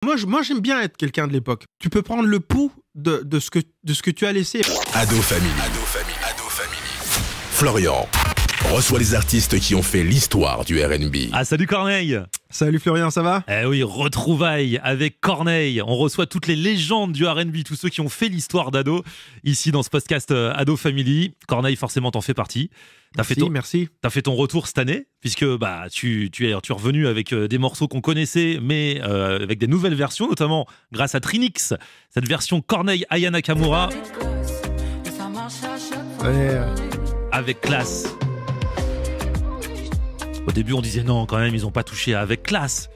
Moi, j'aime bien être quelqu'un de l'époque. Tu peux prendre le pouls de ce que tu as laissé. Ado Family. Florian reçoit les artistes qui ont fait l'histoire du R&B. Ah, salut Corneille. Salut Florian, ça va? Eh oui, retrouvailles avec Corneille. On reçoit toutes les légendes du R&B, tous ceux qui ont fait l'histoire d'Ado, ici dans ce podcast Ado Family. Corneille, forcément, t'en fais partie. Merci. T'as fait ton retour cette année, puisque tu es revenu avec des morceaux qu'on connaissait, mais avec des nouvelles versions, notamment grâce à Trinix, cette version Corneille Aya Nakamura. Ouais. Avec classe. Au début, on disait non, quand même, ils ont pas touché à avec classe.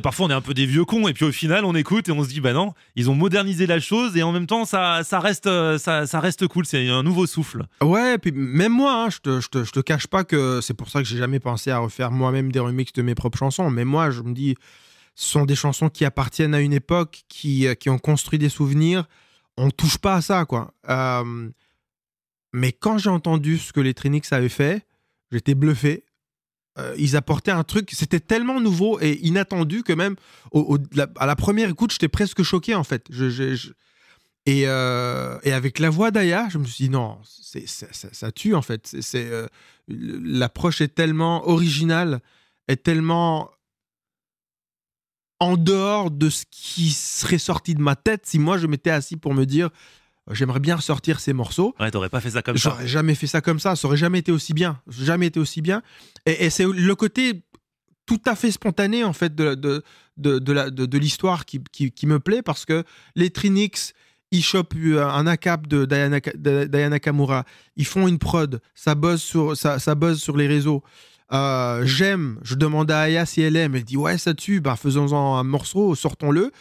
Parfois, on est un peu des vieux cons, et puis au final, on écoute et on se dit, bah non, ils ont modernisé la chose, et en même temps, ça reste cool, c'est un nouveau souffle. Ouais, et puis même moi, hein, je te cache pas que c'est pour ça que j'ai jamais pensé à refaire moi-même des remixes de mes propres chansons. Mais moi, je me dis, ce sont des chansons qui appartiennent à une époque, qui ont construit des souvenirs. On touche pas à ça, quoi. Mais quand j'ai entendu ce que les Trinix avaient fait, j'étais bluffé. Ils apportaient un truc, c'était tellement nouveau et inattendu que même à la première écoute, j'étais presque choqué en fait. Et avec la voix d'Aya, je me suis dit non, ça tue en fait. L'approche est tellement originale, est tellement en dehors de ce qui serait sorti de ma tête si moi je m'étais assis pour me dire j'aimerais bien ressortir ces morceaux. Ouais, t'aurais pas fait ça comme ça. J'aurais jamais fait ça comme ça. Ça aurait jamais été aussi bien. Jamais été aussi bien. Et c'est le côté tout à fait spontané, en fait, de l'histoire qui me plaît, parce que les Trinix, ils chopent un ACAP d'Aya Nakamura. Ils font une prod. Ça buzz sur les réseaux. Je demande à Aya si elle aime. Elle dit ouais, ça tue. Ben, faisons-en un morceau, sortons-le.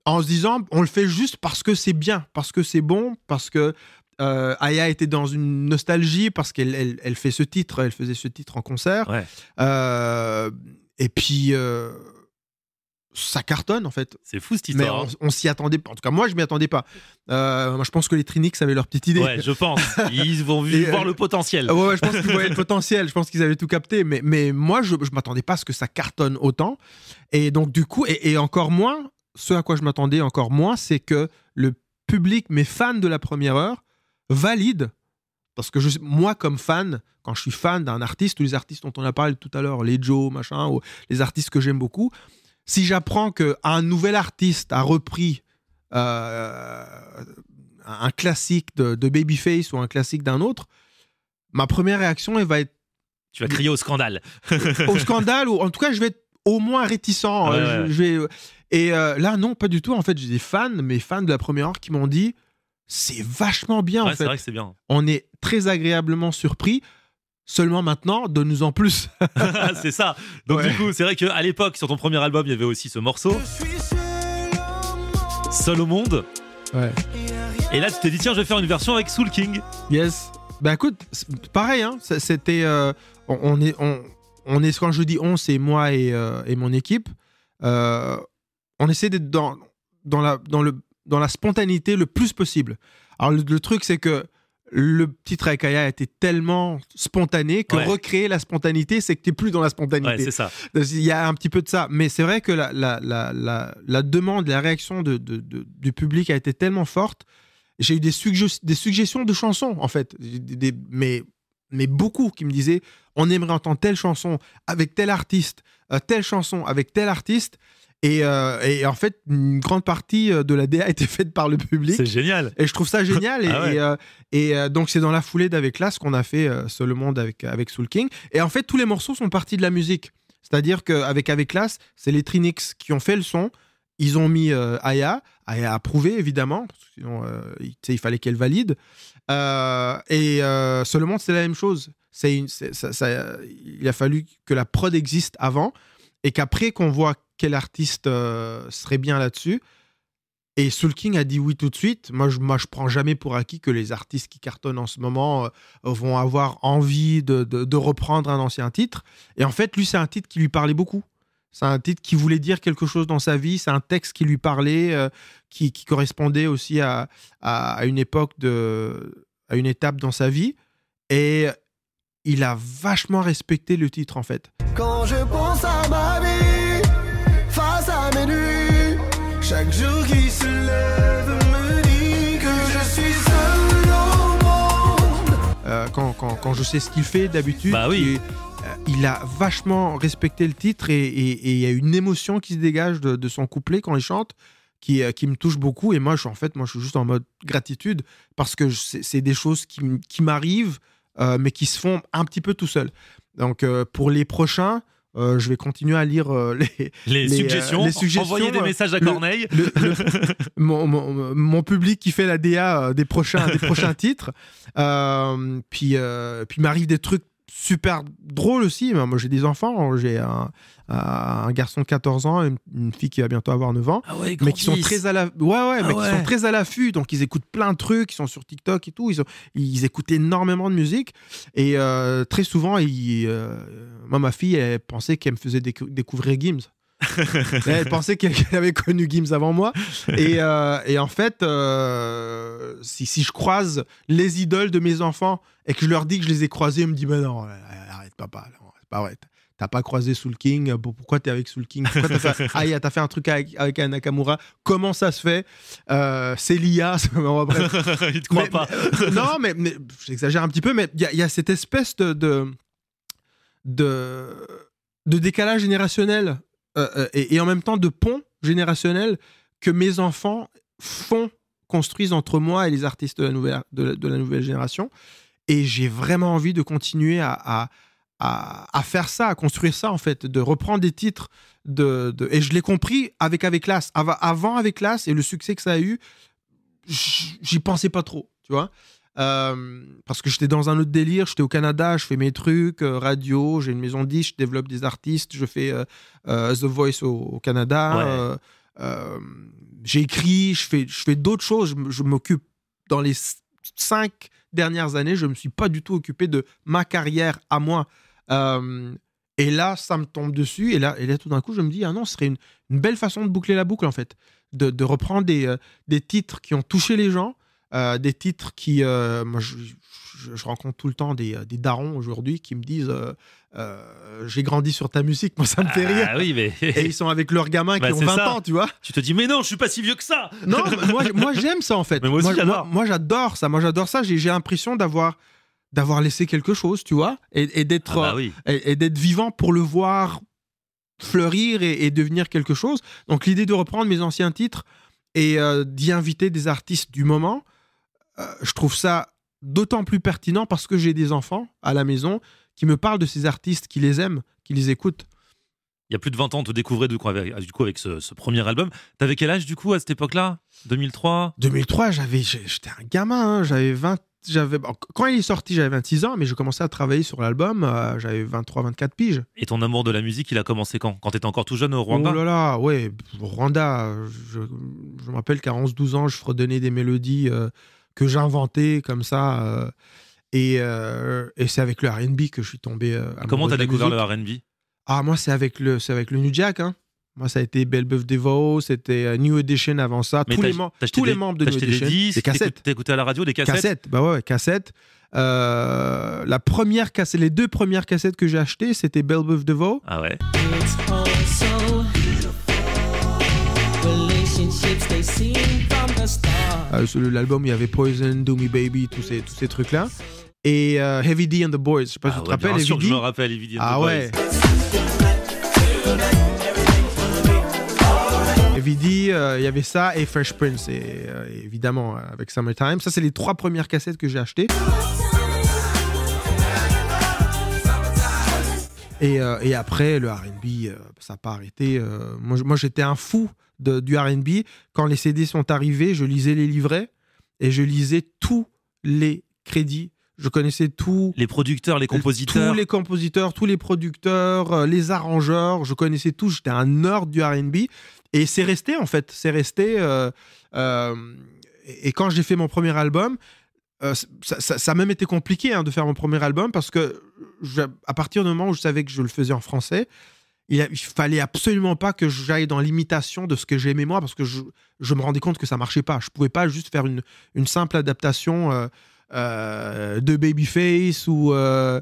En se disant, on le fait juste parce que c'est bien, parce que c'est bon, parce que Aya était dans une nostalgie, parce qu'elle fait ce titre, elle faisait ce titre en concert. Ouais. Et puis, ça cartonne, en fait. C'est fou, cette histoire. Mais on s'y attendait pas. En tout cas, moi, je m'y attendais pas. Moi, je pense que les Trinix avaient leur petite idée. Ouais, je pense. Ils vont voir le potentiel. Ouais, je pense qu'ils voyaient le potentiel. Je pense qu'ils avaient tout capté. Mais moi, je m'attendais pas à ce que ça cartonne autant. Et donc, du coup, et encore moins, ce à quoi je m'attendais encore moins, c'est que le public, mes fans de la première heure, valident. Parce que moi, comme fan, quand je suis fan d'un artiste, ou les artistes dont on a parlé tout à l'heure, les Joe, machin, ou les artistes que j'aime beaucoup, si j'apprends qu'un nouvel artiste a repris un classique de Babyface ou un classique d'un autre, ma première réaction, elle va être... Tu vas crier au scandale. Au scandale, ou en tout cas, je vais être au moins réticent. Ouais. Et là, non, pas du tout. En fait, j'ai des fans, mes fans de la première heure, qui m'ont dit c'est vachement bien, en fait. C'est vrai que c'est bien. On est très agréablement surpris. Seulement maintenant, donne-nous en plus. C'est ça. Donc du coup, c'est vrai qu'à l'époque, sur ton premier album, il y avait aussi ce morceau. Seul au monde. Ouais. Et là, tu t'es dit, tiens, je vais faire une version avec Soul King. Yes. Bah écoute, pareil, hein, c'était... on est, quand je dis on, c'est moi et mon équipe. On essaie d'être dans la spontanéité le plus possible. Alors le truc, c'est que le titre avec Aya était tellement spontané que recréer la spontanéité, c'est que tu n'es plus dans la spontanéité. Ouais, c'est ça. Il y a un petit peu de ça. Mais c'est vrai que la demande, la réaction du public a été tellement forte. J'ai eu des suggestions de chansons, en fait. Mais beaucoup qui me disaient on aimerait entendre telle chanson avec tel artiste, telle chanson avec tel artiste. Et en fait, une grande partie de la DA a été faite par le public. C'est génial. Et je trouve ça génial. Donc, c'est dans la foulée d'Avec Classe qu'on a fait Seul le monde avec Soul King. Et en fait, tous les morceaux sont partis de la musique. C'est-à-dire qu'avec Avec Classe, c'est les Trinix qui ont fait le son. Ils ont mis Aya. Aya a approuvé, évidemment. Parce que sinon, il fallait qu'elle valide. Seul le monde, c'est la même chose. Il a fallu que la prod existe avant. Et qu'après qu'on voit quel artiste serait bien là-dessus. Et Soul King a dit oui tout de suite. Moi, je prends jamais pour acquis que les artistes qui cartonnent en ce moment vont avoir envie de reprendre un ancien titre. Et en fait, lui, c'est un titre qui lui parlait beaucoup. C'est un titre qui voulait dire quelque chose dans sa vie. C'est un texte qui lui parlait, qui correspondait aussi à une époque, à une étape dans sa vie. Et il a vachement respecté le titre, en fait. Quand je pense à ma vie, face à mes nuits, Chaque jour qui se lève me dit que je suis seul au monde. Quand je sais ce qu'il fait d'habitude, Bah oui. il a vachement respecté le titre et il y a une émotion qui se dégage de son couplet quand il chante qui me touche beaucoup. Et moi, je suis juste en mode gratitude parce que c'est des choses qui m'arrivent, mais qui se font un petit peu tout seul. Donc, pour les prochains, je vais continuer à lire Les suggestions, envoyer des messages à Corneille. Mon public qui fait la DA des prochains titres. Puis m'arrive des trucs super drôle aussi. Moi, j'ai des enfants. J'ai un garçon de 14 ans, une fille qui va bientôt avoir 9 ans. Ah ouais, mais qui sont très à qui sont très à l'affût. Donc, ils écoutent plein de trucs. Ils sont sur TikTok et tout. Ils écoutent énormément de musique. Et très souvent, moi, ma fille, elle pensait qu'elle me faisait découvrir Gims. Elle pensait qu'elle avait connu Gims avant moi. Et en fait, si je croise les idoles de mes enfants et que je leur dis que je les ai croisés, ils me disent bah non, arrête papa, non, c'est pas vrai. T'as pas croisé Soul King, pourquoi t'es avec Soul King? Pourquoi t'as fait un truc avec un Nakamura? Comment ça se fait? C'est l'IA. Il te croit pas. Non, mais j'exagère un petit peu, mais il y a cette espèce de décalage générationnel et en même temps de pont générationnel que mes enfants construisent entre moi et les artistes de la nouvelle génération. Et j'ai vraiment envie de continuer à faire ça, à construire ça, en fait, de reprendre des titres. Et je l'ai compris avec Class. Avant Avec Class et le succès que ça a eu, j'y pensais pas trop, tu vois. Parce que j'étais dans un autre délire, j'étais au Canada, je fais mes trucs, radio, j'ai une maison de disques, je développe des artistes, je fais The Voice au Canada, j'écris, je fais d'autres choses, je m'occupe dans les 5 dernières années, je me suis pas du tout occupé de ma carrière à moi. Et là, ça me tombe dessus, et là tout d'un coup, je me dis, ah non, ce serait une belle façon de boucler la boucle, en fait, de reprendre des titres qui ont touché les gens, des titres qui... moi, je rencontre tout le temps des darons aujourd'hui qui me disent j'ai grandi sur ta musique, moi ça me fait rire. Ah oui, mais... Et ils sont avec leurs gamins qui ont 20 ans, tu vois. Tu te dis mais non, je suis pas si vieux que ça. Non, moi j'aime ça en fait. Mais moi aussi j'adore. Moi j'adore ça. J'ai l'impression d'avoir laissé quelque chose, tu vois, et d'être et d'être vivant pour le voir fleurir et devenir quelque chose. Donc l'idée de reprendre mes anciens titres et d'y inviter des artistes du moment, je trouve ça d'autant plus pertinent parce que j'ai des enfants à la maison qui me parlent de ces artistes, qui les aiment, qui les écoutent. Il y a plus de 20 ans, on te découvrait du coup avec ce premier album. T'avais quel âge du coup à cette époque-là? 2003 j'étais un gamin, hein, quand il est sorti, j'avais 26 ans, mais je commençais à travailler sur l'album, j'avais 23-24 piges. Et ton amour de la musique, il a commencé quand t'étais encore tout jeune au Rwanda? Oh là là, ouais, au Rwanda, je me rappelle qu'à 11-12 ans, je fredonnais des mélodies que j'inventais comme ça, et c'est avec le R&B que je suis tombé amoureux. Comment t'as découvert le R&B? Ah, moi, c'est avec le New Jack, hein. Moi, ça a été Belle Bœuf Devo, c'était New Edition avant ça. Tous les membres de New Edition. Des cassettes. T'as écouté à la radio des cassettes? Bah ouais, cassettes. La première cassette, les 2 premières cassettes que j'ai achetées, c'était Belle Bœuf Devo. Ah ouais. L'album, il y avait Poison, Do Me Baby, tous ces trucs-là. Et Heavy D and the Boys. Je sais pas si tu te rappelles. Bien sûr que je me rappelle, Heavy D and the Boys. Ah ouais. Heavy D, il y avait ça et Fresh Prince, et évidemment avec Summertime. Ça, c'est les 3 premières cassettes que j'ai achetées. Et après, le R&B, ça n'a pas arrêté. Moi, j'étais un fou du R&B. Quand les CD sont arrivés, je lisais les livrets et je lisais tous les crédits. Je connaissais tous les producteurs, les compositeurs. Tous les compositeurs, tous les producteurs, les arrangeurs. Je connaissais tous. J'étais un nerd du R&B. Et c'est resté, en fait. C'est resté. Et quand j'ai fait mon premier album, ça a même été compliqué de faire mon premier album parce que à partir du moment où je savais que je le faisais en français, il fallait absolument pas que j'aille dans l'imitation de ce que j'aimais moi parce que je me rendais compte que ça marchait pas. Je pouvais pas juste faire une simple adaptation de Babyface ou de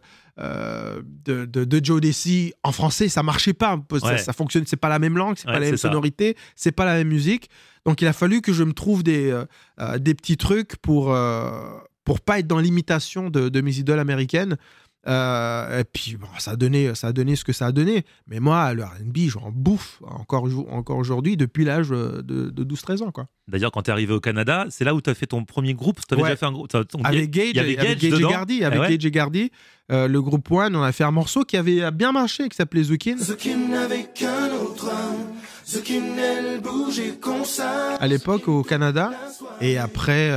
Joe Desi en français, ça marchait pas. Ça fonctionne, c'est pas la même langue, c'est pas la même sonorité, c'est pas la même musique. Donc il a fallu que je me trouve des petits trucs pour pas être dans l'imitation de mes idoles américaines. Et puis bon, ça a donné ce que ça a donné. Mais moi, le R&B, j'en bouffe encore aujourd'hui depuis l'âge de 12-13 ans, quoi. D'ailleurs, quand tu es arrivé au Canada, c'est là où tu as fait ton premier groupe. Tu avais déjà fait un groupe. Avec Gage, et Gardy. Gage et Gardy, le groupe One, on a fait un morceau qui avait bien marché, qui s'appelait Zukin. Zukin avec un autre homme. Zukin, elle bougeait comme ça. À l'époque, au Canada. Et après,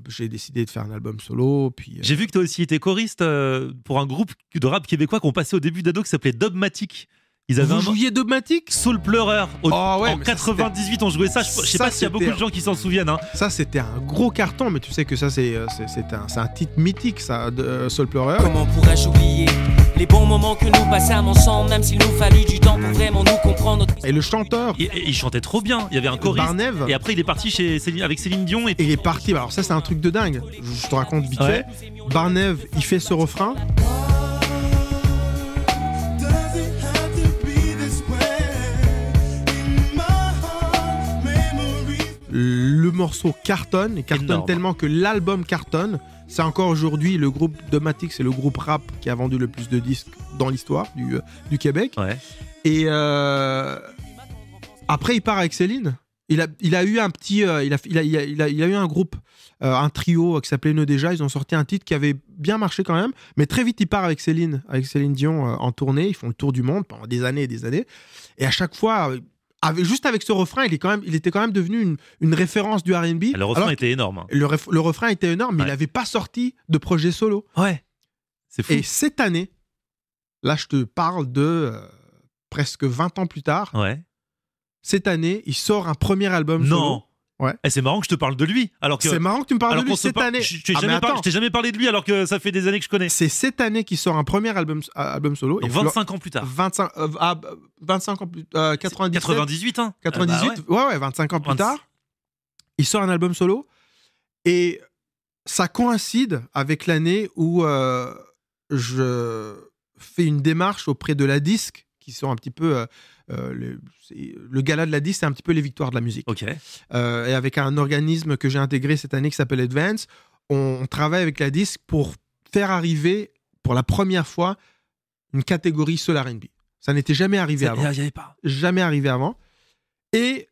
j'ai décidé de faire un album solo. Puis, j'ai vu que tu as aussi été choriste pour un groupe de rap québécois qu'on passait au début d'ado qui s'appelait Dubmatic. Vous jouiez Dubmatic? Soul Pleureur. En 98, on jouait ça. Je sais pas s'il y a beaucoup de gens qui s'en souviennent. Hein. Ça, c'était un gros carton, mais tu sais que ça, c'est un titre mythique, ça, de Soul Pleureur. Comment pourrais-je oublier les bons moments que nous passâmes ensemble, même s'il nous fallut du temps pour vraiment nous comprendre. Et le chanteur, il chantait trop bien. Il y avait un choriste. Barnev. Et après, il est parti avec Céline Dion. Et il est parti. Alors ça, c'est un truc de dingue. Je te raconte vite fait. Barnev, il fait ce refrain. Le morceau cartonne, et cartonne énorme. Tellement que l'album cartonne. C'est encore aujourd'hui le groupe Dubmatic, c'est le groupe rap qui a vendu le plus de disques dans l'histoire du Québec. Ouais. Et après, il part avec Céline. Il a eu un petit, il a eu un groupe, un trio qui s'appelait Ne Déjà. Ils ont sorti un titre qui avait bien marché quand même, mais très vite il part avec Céline Dion en tournée. Ils font le tour du monde pendant des années et des années. Et à chaque fois. Juste avec ce refrain, il était quand même devenu une référence du R&B. Le refrain était énorme. Hein. Le refrain était énorme, mais il n'avait pas sorti de projet solo. Ouais, c'est fou. Et cette année, là je te parle de presque 20 ans plus tard, cette année, il sort un premier album solo. Non. Ouais. Et c'est marrant que je te parle de lui. C'est marrant que tu me parles de lui cette année. Je t'ai jamais parlé de lui alors que ça fait des années que je connais. C'est cette année qu'il sort un premier album solo. Donc 25 ans plus tard. 25 ans plus tard. 98, hein. 98, ouais, 25 ans plus tard. Il sort un album solo. Et ça coïncide avec l'année où je fais une démarche auprès de la disque, qui sont un petit peu... le gala de la disque, c'est un petit peu les victoires de la musique. Okay. Et avec un organisme que j'ai intégré cette année qui s'appelle Advance, on travaille avec la disque pour faire arriver pour la première fois une catégorie Soul R&B. Ça n'était jamais arrivé avant. Il n'y avait pas. Jamais arrivé avant. Et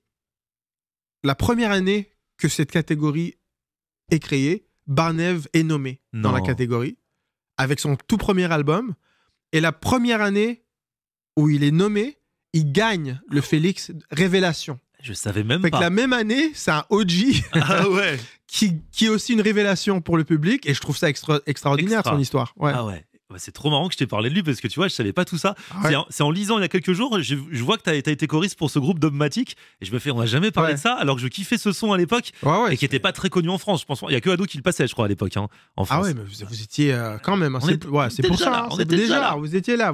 la première année que cette catégorie est créée, Barnev est nommé dans la catégorie avec son tout premier album. Et la première année où il est nommé, il gagne le Félix Révélation. Je savais même pas. La même année, c'est un OG qui est aussi une révélation pour le public, et je trouve ça extraordinaire son histoire. Ouais. Ah ouais. C'est trop marrant que je t'ai parlé de lui parce que tu vois, je savais pas tout ça. Ouais. C'est en lisant il y a quelques jours, je vois que t'as été choriste pour ce groupe Dubmatic et je me fais, on n'a jamais parlé de ça alors que je kiffais ce son à l'époque et qui était pas très connu en France. Je pense, il y a que Ado qui le passait, je crois, à l'époque, hein, en France. Ah ouais, mais vous étiez quand même. Hein, c'est pour ça. Vous étiez là.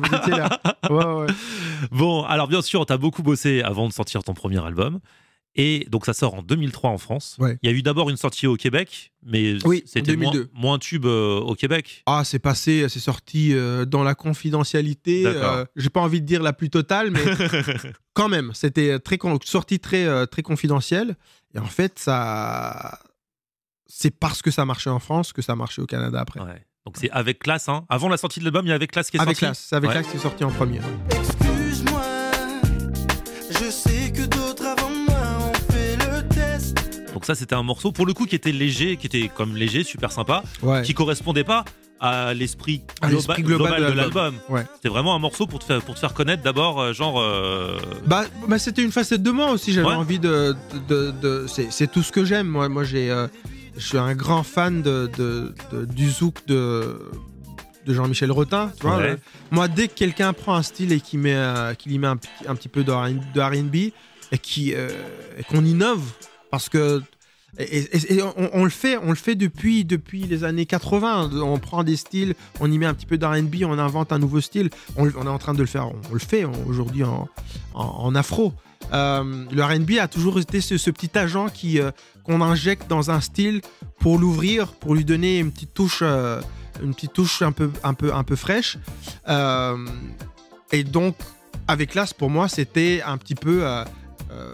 Ouais. Bon, alors bien sûr, t'as beaucoup bossé avant de sortir ton premier album. Et donc ça sort en 2003 en France. Ouais. Il y a eu d'abord une sortie au Québec, mais c'était moins tube au Québec. Ah, c'est sorti dans la confidentialité. J'ai pas envie de dire la plus totale, mais quand même, c'était sorti très confidentiel. Et en fait, c'est parce que ça marchait en France que ça marchait au Canada après. Ouais. Donc c'est Avec Classe. Hein. Avant la sortie de l'album, il y a Avec Classe qui est sorti. C'est Avec Classe qui est sorti en premier. Excuse-moi, je sais que d'autres avant moi. Donc ça, c'était un morceau, pour le coup, qui était léger, super sympa, qui correspondait pas à l'esprit global de l'album. Ouais. C'était vraiment un morceau pour te faire connaître d'abord, Bah, c'était une facette de moi aussi, j'avais envie c'est tout ce que j'aime. Moi je suis un grand fan du zouk de Jean-Michel Rotin, tu vois. Moi, dès que quelqu'un prend un style et qu'il y met un petit peu de R&B et qu'on innove, parce que on le fait depuis les années 80. On prend des styles, on y met un petit peu d'R&B, on invente un nouveau style. On est en train de le faire. On le fait aujourd'hui en afro. Le R&B a toujours été ce petit agent qu'on injecte dans un style pour l'ouvrir, pour lui donner une petite touche un peu fraîche. Et donc, Avec Classe, pour moi, c'était un petit peu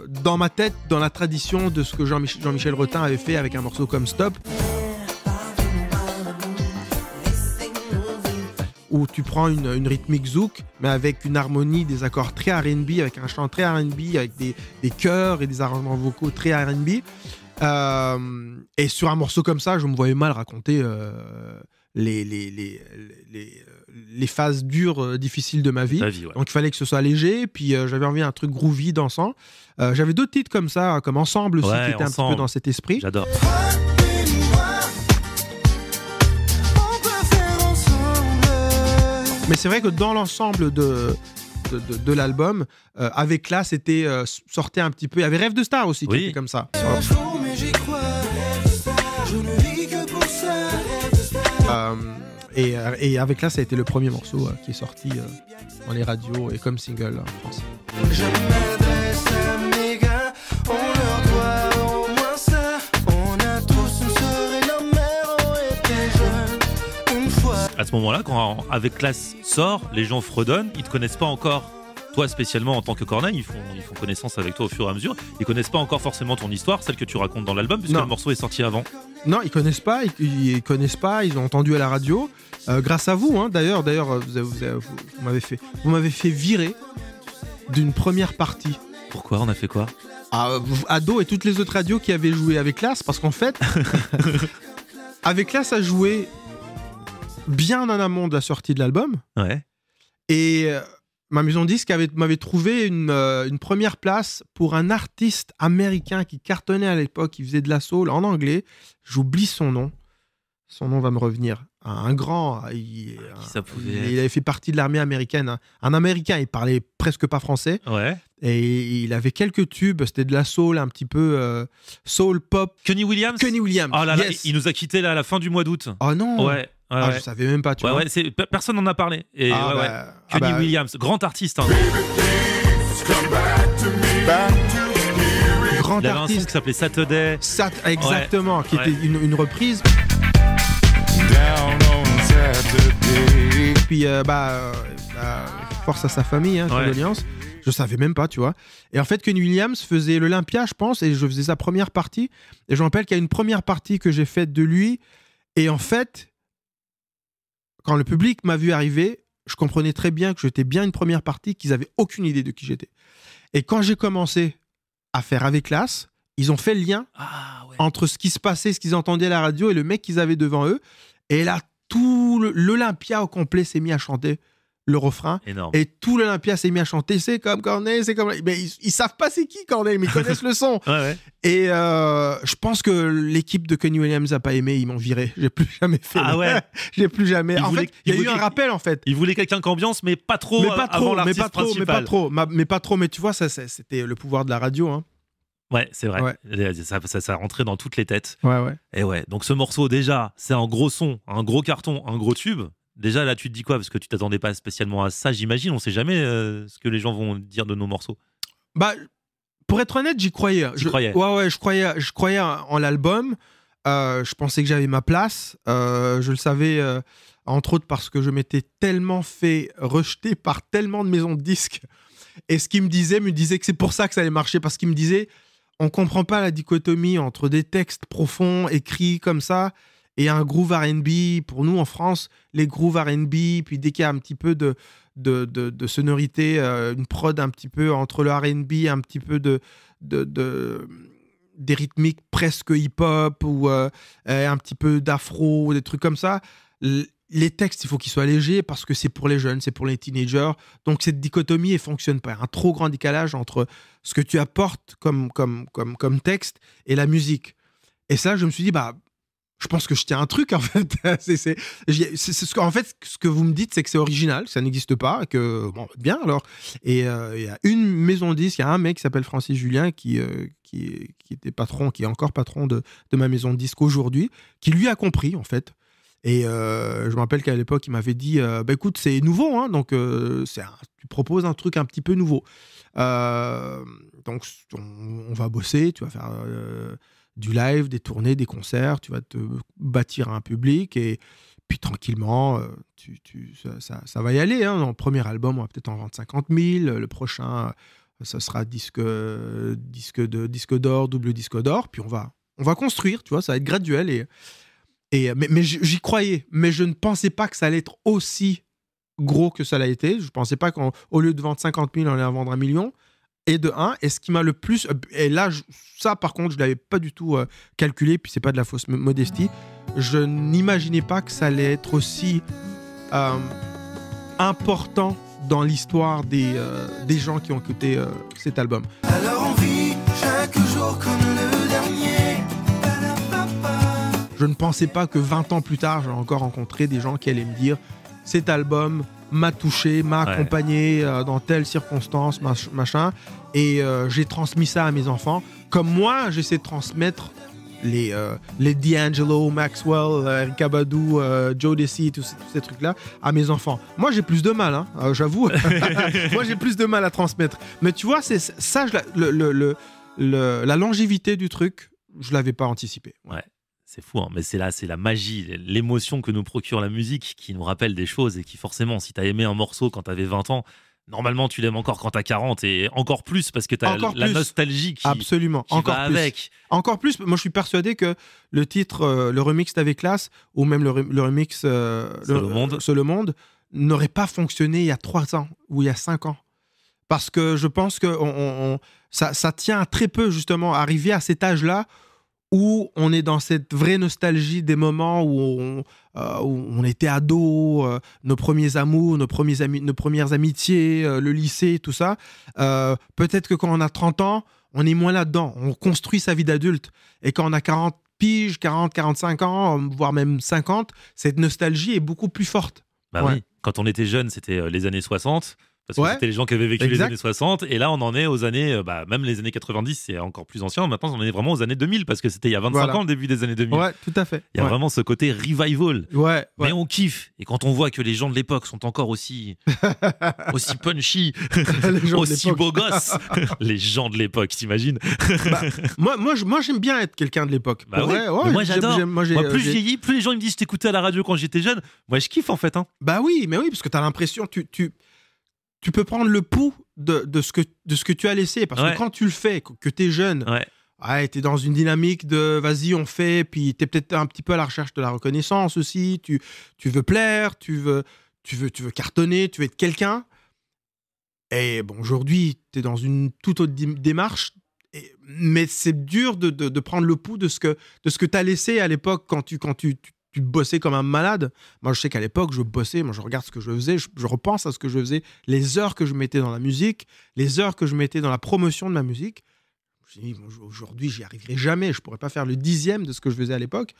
dans ma tête, dans la tradition de ce que Jean-Michel Rotin avait fait avec un morceau comme Stop, où tu prends une rythmique zouk, mais avec une harmonie, des accords très R&B, avec un chant très R&B, avec des chœurs et des arrangements vocaux très R&B. Et sur un morceau comme ça, je me voyais mal raconter les phases dures, difficiles de ma vie. Ouais. Donc il fallait que ce soit léger, puis j'avais envie d'un truc groovy, dansant. J'avais d'autres titres comme ça, comme Ensemble aussi, qui était un petit peu dans cet esprit. J'adore. Mais c'est vrai que dans l'ensemble de l'album, Avec Classe sortait un petit peu. Il y avait Rêve de Star aussi qui était comme ça. Et Avec Classe, ça a été le premier morceau qui est sorti dans les radios et comme single en France. Je m'adresse à mes gars, on leur doit au moins ça. On a tous une sœur et nos mères ont été jeunes une fois. À ce moment-là, quand Avec Classe sort, les gens fredonnent, ils te connaissent pas encore. Toi spécialement en tant que Corneille, ils font connaissance avec toi au fur et à mesure. Ils connaissent pas encore forcément ton histoire, celle que tu racontes dans l'album, puisque le morceau est sorti avant. Non, ils connaissent pas, ils ont entendu à la radio. Grâce à vous, hein, d'ailleurs, vous m'avez fait virer d'une première partie. Pourquoi? On a fait quoi? Ado et toutes les autres radios qui avaient joué Avec Classe, parce qu'en fait, Avec Classe a joué bien en amont de la sortie de l'album. Ouais. Et ma maison de disque m'avait trouvé une première place pour un artiste américain qui cartonnait à l'époque, qui faisait de la soul en anglais. J'oublie son nom. Son nom va me revenir. Un grand. Il avait fait partie de l'armée américaine. Un Américain, il parlait presque pas français. Ouais. Et il avait quelques tubes. C'était de la soul, un petit peu soul pop. Kenny Williams. Oh là, yes. Il nous a quittés là à la fin du mois d'août. Oh non. Ouais. Je savais même pas, tu vois. Personne n'en a parlé. Et Kenny Williams, grand artiste. Hein. Grand il avait artiste. Un son qui s'appelait Saturday. Exactement, qui était une reprise. Puis force à sa famille, hein, condoléances. Je savais même pas, tu vois. Et en fait, Kenny Williams faisait l'Olympia, je pense, et je faisais sa première partie. Et je me rappelle qu'il y a une première partie que j'ai faite de lui. Et en fait, quand le public m'a vu arriver, je comprenais très bien que j'étais bien une première partie, qu'ils avaient aucune idée de qui j'étais. Et quand j'ai commencé à faire Avec Classe, ils ont fait le lien entre ce qui se passait, ce qu'ils entendaient à la radio et le mec qu'ils avaient devant eux. Et là, tout l'Olympia au complet s'est mis à chanter le refrain. Énorme. Et tout l'Olympia s'est mis à chanter. C'est comme Corneille, c'est comme... Mais ils savent pas c'est qui Corneille, mais ils connaissent le son. Et je pense que l'équipe de Kenny Williams a pas aimé, ils m'ont viré. J'ai plus jamais fait. J'ai plus jamais. Il y a eu un rappel en fait. Ils voulaient quelqu'un qu'ambiance, mais pas trop. Avant l'artiste principal. Mais pas trop. Mais tu vois, ça, c'était le pouvoir de la radio. Hein. Ouais, c'est vrai. Ouais. Ça rentrait dans toutes les têtes. Ouais. Et ouais. Donc ce morceau, déjà, c'est un gros son, un gros carton, un gros tube. Déjà, là, tu te dis quoi? Parce que tu t'attendais pas spécialement à ça, j'imagine. On sait jamais ce que les gens vont dire de nos morceaux. Pour être honnête, j'y croyais. Je croyais en l'album. Je pensais que j'avais ma place. Je le savais, entre autres, parce que je m'étais tellement fait rejeter par tellement de maisons de disques. Et ce qu'il me disait que c'est pour ça que ça allait marcher. Parce qu'il me disait, on comprend pas la dichotomie entre des textes profonds, écrits comme ça, et un groove R&B. Pour nous, en France, les grooves R&B, puis dès qu'il y a un petit peu de sonorité, une prod un petit peu entre le R&B, un petit peu des rythmiques presque hip-hop, ou un petit peu d'afro, ou des trucs comme ça. Les textes, il faut qu'ils soient légers parce que c'est pour les jeunes, c'est pour les teenagers. Donc cette dichotomie, elle fonctionne pas. Un trop grand décalage entre ce que tu apportes comme texte et la musique. Et ça, je me suis dit, je pense que je tiens un truc en fait. En fait, ce que vous me dites, c'est que c'est original, que ça n'existe pas, que bien alors. Et il y a une maison de disques, il y a un mec qui s'appelle Francis Julien qui était patron, qui est encore patron de ma maison de disques aujourd'hui, qui lui a compris en fait. Et je me rappelle qu'à l'époque, il m'avait dit écoute, c'est nouveau, hein, donc tu proposes un truc un petit peu nouveau. Donc on va bosser, tu vas faire du live, des tournées, des concerts, tu vas te bâtir un public et puis tranquillement, ça va y aller. Hein. Dans le premier album, on va peut-être en vendre 50 000, le prochain ça sera disque d'or, double disque d'or, puis on va construire, tu vois, ça va être graduel. Mais j'y croyais, mais je ne pensais pas que ça allait être aussi gros que ça l'a été. Je ne pensais pas qu'au lieu de vendre 50 000, on allait en vendre 1 million. Et de un, et ce qui m'a le plus... Et là, ça, par contre, je ne l'avais pas du tout calculé, puis c'est pas de la fausse modestie. Je n'imaginais pas que ça allait être aussi important dans l'histoire des gens qui ont écouté cet album. Alors on vit chaque jour comme le dernier. Je ne pensais pas que 20 ans plus tard, j'allais encore rencontrer des gens qui allaient me dire « Cet album m'a touché, m'a accompagné dans telles circonstances, machin. Et j'ai transmis ça à mes enfants. Comme moi, j'essaie de transmettre les D'Angelo, Maxwell, Erykah Badu, Joe Desi, tous ces trucs-là, à mes enfants. Moi, j'ai plus de mal, hein, j'avoue. Moi, j'ai plus de mal à transmettre. Mais tu vois, c'est ça, la longévité du truc, je l'avais pas anticipé. Ouais. C'est fou, hein, mais c'est la magie, l'émotion que nous procure la musique qui nous rappelle des choses et qui forcément, si t'as aimé un morceau quand t'avais 20 ans, normalement tu l'aimes encore quand t'as 40 et encore plus parce que t'as la nostalgie qui, absolument. Qui encore va plus. avec. Encore plus, moi je suis persuadé que le titre, le remix d'Avec Classe ou même le remix Seul le Monde n'aurait pas fonctionné il y a 3 ans ou il y a 5 ans. Parce que je pense que ça tient très peu justement à arriver à cet âge-là où on est dans cette vraie nostalgie des moments où on était ados, nos premiers amours, nos premières amitiés, le lycée, tout ça. Peut-être que quand on a 30 ans, on est moins là-dedans. On construit sa vie d'adulte. Et quand on a 40 piges, 40, 45 ans, voire même 50, cette nostalgie est beaucoup plus forte. Bah oui, quand on était jeune, c'était les années 60. Parce que c'était les gens qui avaient vécu les années 60. Et là, on en est aux années, même les années 90, c'est encore plus ancien. Maintenant, on en est vraiment aux années 2000 parce que c'était il y a 25 ans, le début des années 2000. Ouais, tout à fait. Il y a vraiment ce côté revival. Ouais. Mais on kiffe. Et quand on voit que les gens de l'époque sont encore aussi punchy, aussi beaux gosses, les gens de l'époque, t'imagines? Moi, j'aime bien être quelqu'un de l'époque. Bah ouais, moi, j'adore. Moi, plus je vieillis, plus les gens me disent je t'écoutais à la radio quand j'étais jeune. Moi, je kiffe en fait. Hein. Bah oui, mais oui, parce que t'as l'impression, tu peux prendre le pouls de ce que tu as laissé. Parce que quand tu le fais, que tu es jeune, tu es dans une dynamique de vas-y, on fait, puis tu es peut-être un petit peu à la recherche de la reconnaissance aussi. Tu veux plaire, tu veux cartonner, tu veux être quelqu'un. Et bon, aujourd'hui, tu es dans une toute autre démarche. Mais c'est dur de prendre le pouls de ce que tu as laissé à l'époque quand tu bossais comme un malade. Moi, je sais qu'à l'époque, je bossais. Moi, je regarde ce que je faisais. Je repense à ce que je faisais. Les heures que je mettais dans la musique, les heures que je mettais dans la promotion de ma musique. Je me dis, aujourd'hui, j'y arriverai jamais. Je pourrais pas faire le 10e de ce que je faisais à l'époque.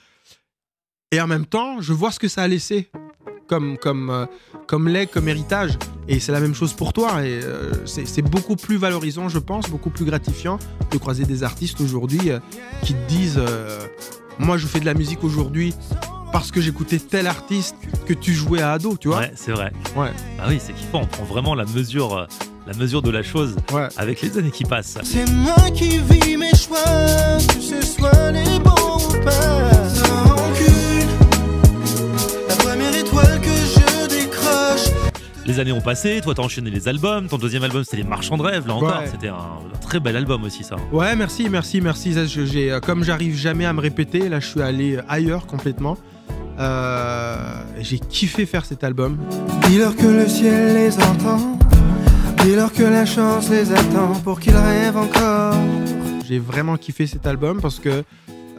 Et en même temps, je vois ce que ça a laissé comme legs, comme héritage. Et c'est la même chose pour toi. Et c'est beaucoup plus valorisant, je pense, beaucoup plus gratifiant de croiser des artistes aujourd'hui qui te disent moi, je fais de la musique aujourd'hui parce que j'écoutais tel artiste que tu jouais à ado, tu vois. Ouais, c'est vrai. Ouais. Ah oui, c'est kiffant. On prend vraiment la mesure de la chose avec les années qui passent. C'est moi qui vis mes choix, que ce soit les bons ou pas. Sans rancune, la première étoile que je décroche. Les années ont passé, toi t'as enchaîné les albums, ton deuxième album c'était Les Marchands de Rêve, là encore, c'était un très bel album aussi ça. Ouais, merci. Ça, comme j'arrive jamais à me répéter, là je suis allé ailleurs complètement. J'ai kiffé faire cet album. Dis-leur que le ciel les entend, dis-leur que la chance les attend pour qu'ils rêvent encore. J'ai vraiment kiffé cet album parce que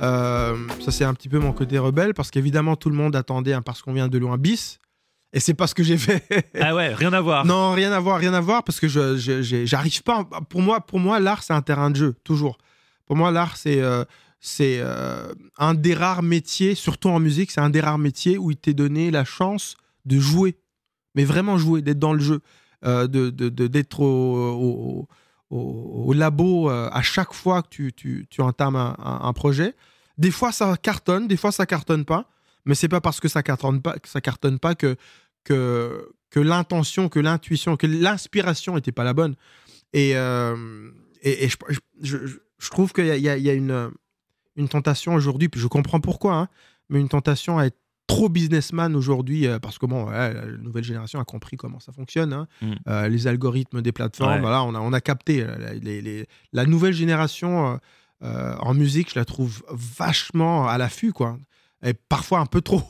ça c'est un petit peu mon côté rebelle, parce qu'évidemment tout le monde attendait un Parce qu'on vient de loin bis. Et c'est pas ce que j'ai fait. Ah ouais, rien à voir. Non, rien à voir, parce que j'arrive pas. Pour moi, l'art, c'est un terrain de jeu, toujours. Pour moi, l'art, c'est un des rares métiers, surtout en musique, c'est un des rares métiers où il t'est donné la chance de jouer. Mais vraiment jouer, d'être dans le jeu. D'être au labo à chaque fois que tu entames un projet. Des fois, ça cartonne, des fois, ça cartonne pas. Mais c'est pas parce que ça cartonne pas que l'intention, que l'intuition, que l'inspiration n'était pas la bonne. Et je trouve qu'il y a une tentation aujourd'hui, puis je comprends pourquoi, hein, mais une tentation à être trop businessman aujourd'hui, parce que bon, ouais, la nouvelle génération a compris comment ça fonctionne, hein. Les algorithmes des plateformes, Ouais. voilà, on a capté. La nouvelle génération en musique, je la trouve vachement à l'affût, quoi. Et parfois un peu trop.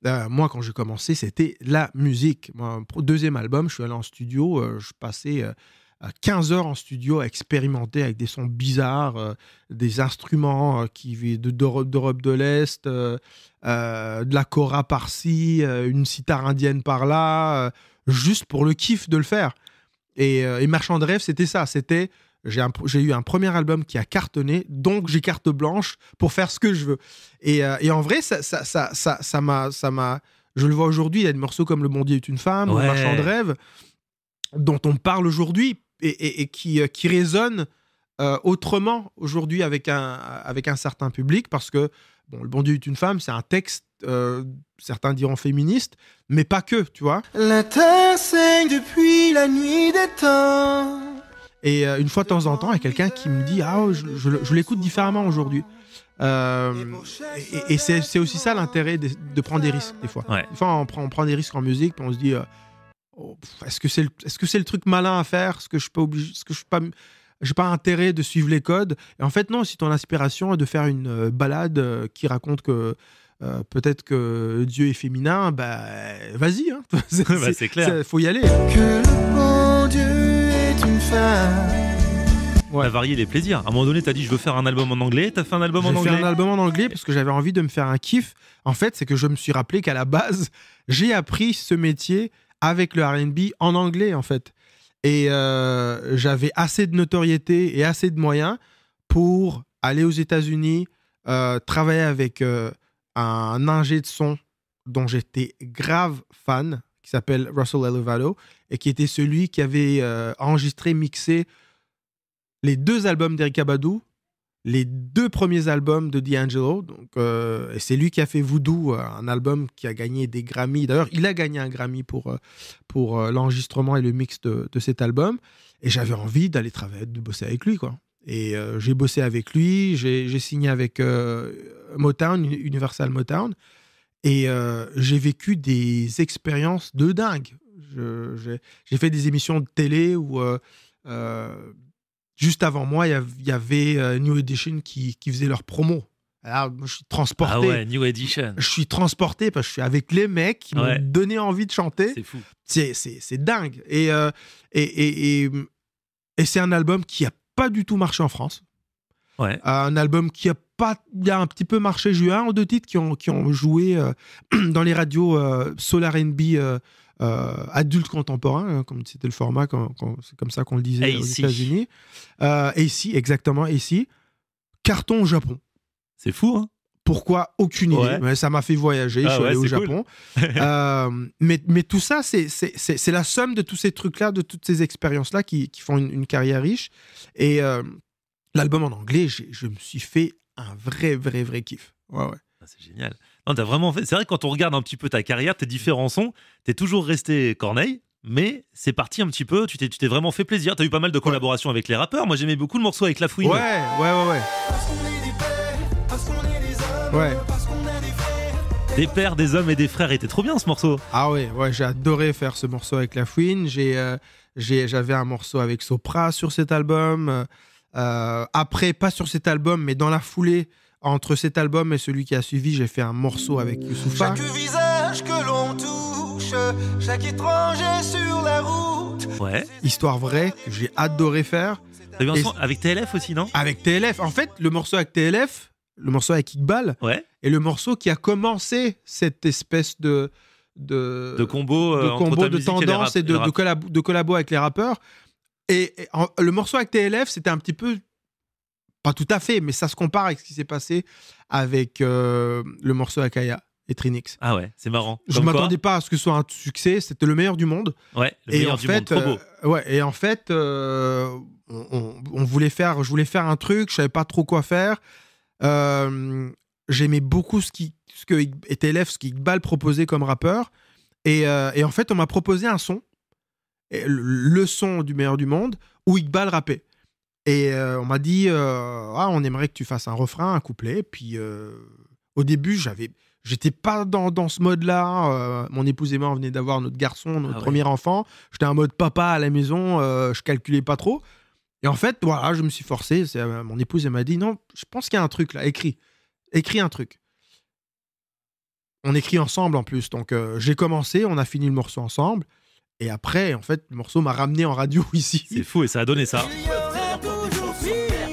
Moi, quand j'ai commencé, c'était la musique. Moi, pour le deuxième album, je suis allé en studio, je passais 15 heures en studio à expérimenter avec des sons bizarres, des instruments d'Europe de l'Est, de la kora par-ci, une sitar indienne par-là, juste pour le kiff de le faire. Et Marchand de rêve, c'était ça. C'était j'ai eu un premier album qui a cartonné, donc j'ai carte blanche pour faire ce que je veux. Et en vrai, ça m'a. Je le vois aujourd'hui, il y a des morceaux comme Le Bon Dieu est une femme, ou Ouais. Marchand de rêve, dont on parle aujourd'hui et qui résonnent autrement aujourd'hui avec un certain public, parce que bon, Le Bon Dieu est une femme, c'est un texte, certains diront féministe, mais pas que, tu vois. La terre saigne depuis la nuit des temps. Et une fois de temps en temps, il y a quelqu'un qui me dit « Ah, je l'écoute différemment aujourd'hui. » Et c'est aussi ça l'intérêt de prendre des risques, des fois. Ouais. Des fois, on prend des risques en musique, puis on se dit oh, est-ce que c'est le truc malin à faire? Est-ce que je suis pas obligé? Est-ce que je suis pas... J'ai pas intérêt de suivre les codes? Et en fait, non, si ton inspiration est de faire une balade qui raconte que peut-être que Dieu est féminin, bah vas-y, hein. C'est clair. Faut y aller. Que le bon Dieu est une femme. Ouais. T'as varié les plaisirs. À un moment donné, t'as dit je veux faire un album en anglais. T'as fait un album en J'ai anglais. fait un album en anglais parce que j'avais envie de me faire un kiff. En fait, c'est que je me suis rappelé qu'à la base, j'ai appris ce métier avec le R&B en anglais, en fait. Et j'avais assez de notoriété et assez de moyens pour aller aux États-Unis, travailler avec un ingé de son dont j'étais grave fan, qui s'appelle Russell Elevado, et qui était celui qui avait enregistré, mixé les 2 albums d'Erykah Badu, les 2 premiers albums de D'Angelo. Donc, et c'est lui qui a fait Voodoo, un album qui a gagné des Grammys. D'ailleurs, il a gagné un Grammy pour l'enregistrement et le mix de cet album. Et j'avais envie d'aller travailler, de bosser avec lui, quoi. Et j'ai bossé avec lui, j'ai signé avec Motown, Universal Motown. Et j'ai vécu des expériences de dingue. J'ai fait des émissions de télé où... juste avant moi, il y avait New Edition qui faisait leur promo. Alors, moi, je suis transporté. Ah ouais, New Edition. Je suis transporté parce que je suis avec les mecs qui m'ont donné envie de chanter. C'est fou. C'est dingue. Et c'est un album qui n'a pas du tout marché en France. Ouais. Un album qui a un petit peu marché. J'ai eu 1 ou 2 titres qui ont joué dans les radios soul R&B adulte contemporain, hein, comme c'était le format, c'est comme ça qu'on le disait aux États-Unis. AC, exactement, AC. Carton au Japon. C'est fou, hein? Pourquoi? Aucune idée. Mais ça m'a fait voyager. Je suis allé au Japon. Mais tout ça, c'est la somme de tous ces trucs-là, de toutes ces expériences-là qui font une carrière riche. Et l'album en anglais, je me suis fait un vrai kiff. Ouais. Ah, c'est génial. Non, t'as vraiment fait. C'est vrai que quand on regarde un petit peu ta carrière, tes différents sons, t'es toujours resté Corneille, mais c'est parti un petit peu. Tu t'es vraiment fait plaisir. T'as eu pas mal de collaborations avec les rappeurs. Moi, j'aimais beaucoup le morceau avec La Fouine. Ouais. Parce qu'on est des pères, parce qu'on est des hommes, parce qu'on a des frères. Des pères, des hommes et des frères. Était trop bien ce morceau. Ah ouais, j'ai adoré faire ce morceau avec La Fouine. J'avais un morceau avec Sopra sur cet album. Après, pas sur cet album, mais dans la foulée, entre cet album et celui qui a suivi, j'ai fait un morceau avec Youssoupha. Chaque visage que l'on touche, chaque étranger sur la route. Ouais. Histoire vraie, que j'ai adoré faire. T'as eu un son avec TLF aussi, non? Avec TLF. En fait, le morceau avec TLF, le morceau avec Iqbal, est le morceau qui a commencé cette espèce de combo, de tendance et de collabo avec les rappeurs. Et le morceau avec TLF, c'était un petit peu... Pas tout à fait, mais ça se compare avec ce qui s'est passé avec le morceau avec Aya et Trinix. Ah ouais, c'est marrant. Je ne m'attendais pas à ce que ce soit un succès, c'était le meilleur du monde. Ouais, le meilleur du monde, trop beau. Et en fait, je voulais faire un truc, je savais pas trop quoi faire. J'aimais beaucoup ce que TLF, ce qu'Iqbal proposait comme rappeur. Et en fait, on m'a proposé un son, le son du meilleur du monde, où Iqbal rappait. Et on m'a dit on aimerait que tu fasses un refrain, un couplet. Puis au début, J'étais pas dans ce mode-là. Mon épouse et moi, on venait d'avoir notre garçon, notre premier enfant. J'étais en mode papa à la maison. Je calculais pas trop. Et en fait, voilà, je me suis forcé. Mon épouse, elle m'a dit, non, je pense qu'il y a un truc là. Écris un truc. On écrit ensemble en plus. Donc, j'ai commencé, on a fini le morceau ensemble. Et après, en fait, le morceau m'a ramené en radio ici. C'est fou et ça a donné ça. Il y aurait toujours pire,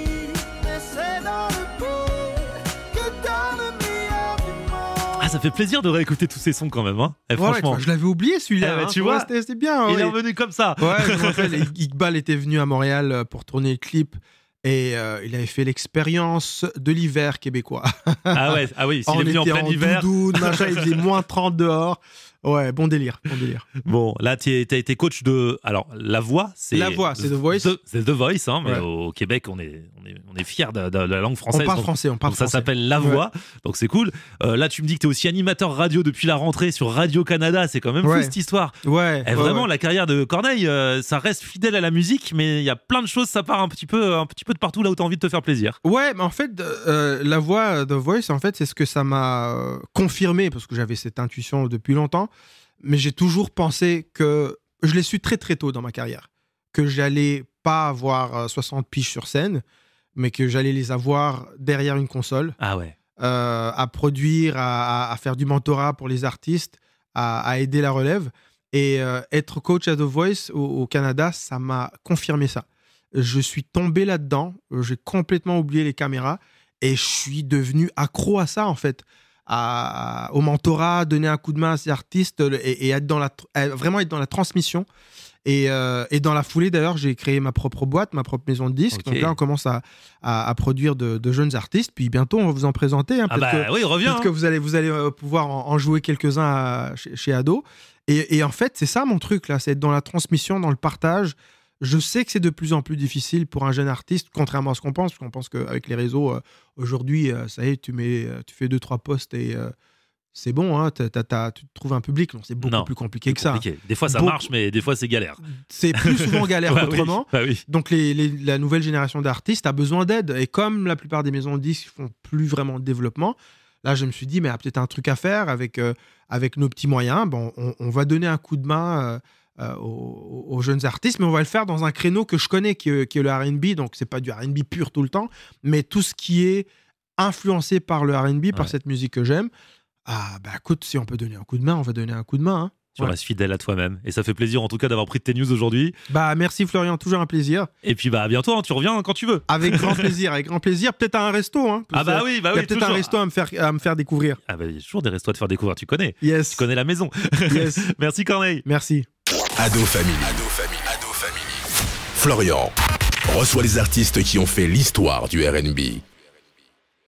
mais c'est dans le pire que dans le meilleur du monde. Ah, ça fait plaisir de réécouter tous ces sons quand même. Hein. Et Ouais, franchement, je l'avais oublié celui-là. Tu vois, c'était bien. il est Ouais. revenu comme ça. Ouais, je me rappelle, Iqbal était venu à Montréal pour tourner le clip et il avait fait l'expérience de l'hiver québécois. Ah oui, s'il On est venu en était plein hiver. doudoune, machin, il faisait moins 30 dehors. Ouais, bon délire. Bon, là, t'as été coach de. Alors, La Voix, c'est. La Voix, c'est The Voice. C'est The Voice, hein, mais Ouais. au Québec, on est fiers de la langue française. On parle donc- français, Donc ça s'appelle La Voix, donc c'est cool. Là, tu me dis que t'es aussi animateur radio depuis la rentrée sur Radio-Canada, c'est quand même fou Ouais. cette histoire. Ouais. Et vraiment, la carrière de Corneille, ça reste fidèle à la musique, mais il y a plein de choses, ça part un petit peu de partout là où t'as envie de te faire plaisir. Ouais, mais en fait, La Voix, The Voice, en fait, c'est ce que ça m'a confirmé, parce que j'avais cette intuition depuis longtemps, mais j'ai toujours pensé que, je l'ai su très très tôt dans ma carrière, que j'allais pas avoir 60 piges sur scène, mais que j'allais les avoir derrière une console, Ah ouais. à produire, à faire du mentorat pour les artistes, à aider la relève. Et être coach à The Voice au Canada, ça m'a confirmé ça. Je suis tombé là-dedans, j'ai complètement oublié les caméras et je suis devenu accro à ça en fait, au mentorat, donner un coup de main à ces artistes et être vraiment être dans la transmission. Et dans la foulée d'ailleurs, j'ai créé ma propre boîte, ma propre maison de disques. Ok. Donc là, on commence à produire de jeunes artistes. Puis bientôt, on va vous en présenter. Hein. Ah bah oui, reviens. Peut-être que vous allez pouvoir en jouer quelques-uns chez Ado. Et en fait, c'est ça mon truc là, c'est être dans la transmission, dans le partage. Je sais que c'est de plus en plus difficile pour un jeune artiste, contrairement à ce qu'on pense, parce qu'on pense qu'avec les réseaux, aujourd'hui, ça y est, tu fais 2-3 posts et c'est bon, hein, tu te trouves un public. Non, c'est beaucoup plus compliqué que ça. Compliqué. Des fois ça Beaucoup- marche, mais des fois c'est galère. C'est plus souvent galère Bah oui, qu'autrement. bah oui. Donc la nouvelle génération d'artistes a besoin d'aide. Et comme la plupart des maisons de disques font plus vraiment de développement, là je me suis dit, mais il y a peut-être un truc à faire avec nos petits moyens. Bon, on va donner un coup de main aux jeunes artistes, mais on va le faire dans un créneau que je connais, qui est le R&B. Donc c'est pas du R&B pur tout le temps, mais tout ce qui est influencé par le R&B, par cette musique que j'aime. Ah bah écoute, si on peut donner un coup de main, on va donner un coup de main. Hein. Tu restes fidèle à toi-même. Et ça fait plaisir en tout cas d'avoir pris de tes news aujourd'hui. Bah merci Florian, toujours un plaisir. Et puis bah à bientôt, hein, tu reviens quand tu veux. Avec grand plaisir, avec grand plaisir. Peut-être à un resto. Hein, Ah bah oui, Il y a peut-être toujours. un resto à me faire découvrir. Ah bah il y a toujours des restos à te faire découvrir, tu connais. Yes. Tu connais la maison. Yes. Merci Corneille. Merci. Ado Family. Florian reçoit les artistes qui ont fait l'histoire du R&B.